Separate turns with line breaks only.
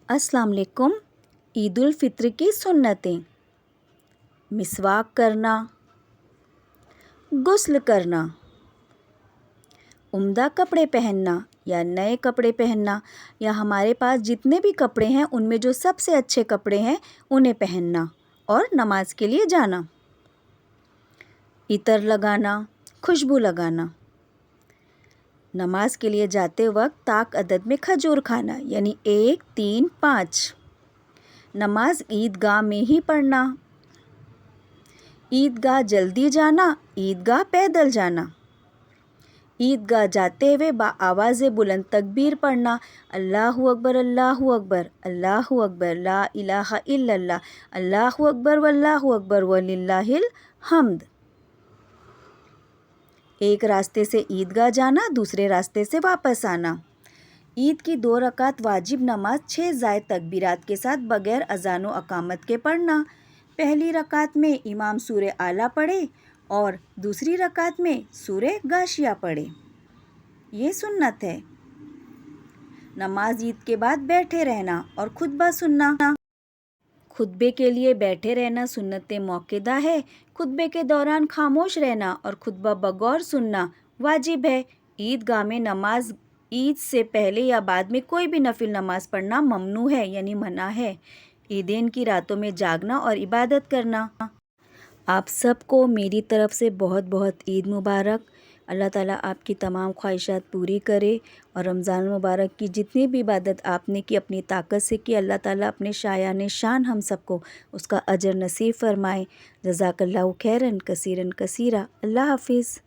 अस्सलाम वालेकुम। ईद उल फित्र की सुन्नतें। मिसवाक करना, गुस्ल करना, उम्दा कपड़े पहनना या नए कपड़े पहनना, या हमारे पास जितने भी कपड़े हैं उनमें जो सबसे अच्छे कपड़े हैं उन्हें पहनना और नमाज के लिए जाना। इतर लगाना, खुशबू लगाना। नमाज के लिए जाते वक्त ताक अदद में खजूर खाना, यानी 1, 3, 5। नमाज ईदगाह में ही पढ़ना। ईदगाह जल्दी जाना, ईदगाह पैदल जाना। ईदगाह जाते हुए आवाज़ बुलंद तकबीर पढ़ना, अल्लाहु अकबर, अल्लाहु अकबर, अल्लाहु अकबर, ला इलाहा इल्लल्लाह, अल्लाहु अकबर वल्लाहु अकबर वलिल्लाहिल हम्द। एक रास्ते से ईदगाह जाना, दूसरे रास्ते से वापस आना। ईद की 2 रकात वाजिब नमाज 6 ज़ायद तकबीरात के साथ बग़ैर अज़ान व अकामत के पढ़ना। पहली रकात में इमाम सूरे आला पढ़े और दूसरी रकात में सूरे गाशिया पढ़े। ये सुन्नत है। नमाज ईद के बाद बैठे रहना और खुतबा सुनना। खुतबे के लिए बैठे रहना सुन्नत मौक़िदा है। खुतबे के दौरान खामोश रहना और खुतबा बगौर सुनना वाजिब है। ईदगाह में नमाज ईद से पहले या बाद में कोई भी नफिल नमाज पढ़ना ममनू है, यानी मना है। ईदेन की रातों में जागना और इबादत करना। आप सबको मेरी तरफ से बहुत बहुत ईद मुबारक। अल्लाह ताला आपकी तमाम ख्वाहिशात पूरी करे और रमज़ान मुबारक की जितनी भी इबादत आपने की अपनी ताकत से की, अल्लाह ताला अपने शायान शान हम सबको उसका अजर नसीब फ़रमाए। जज़ाकल्लाहु खैरन कसीरन कसीरा। अल्लाह हाफिज़।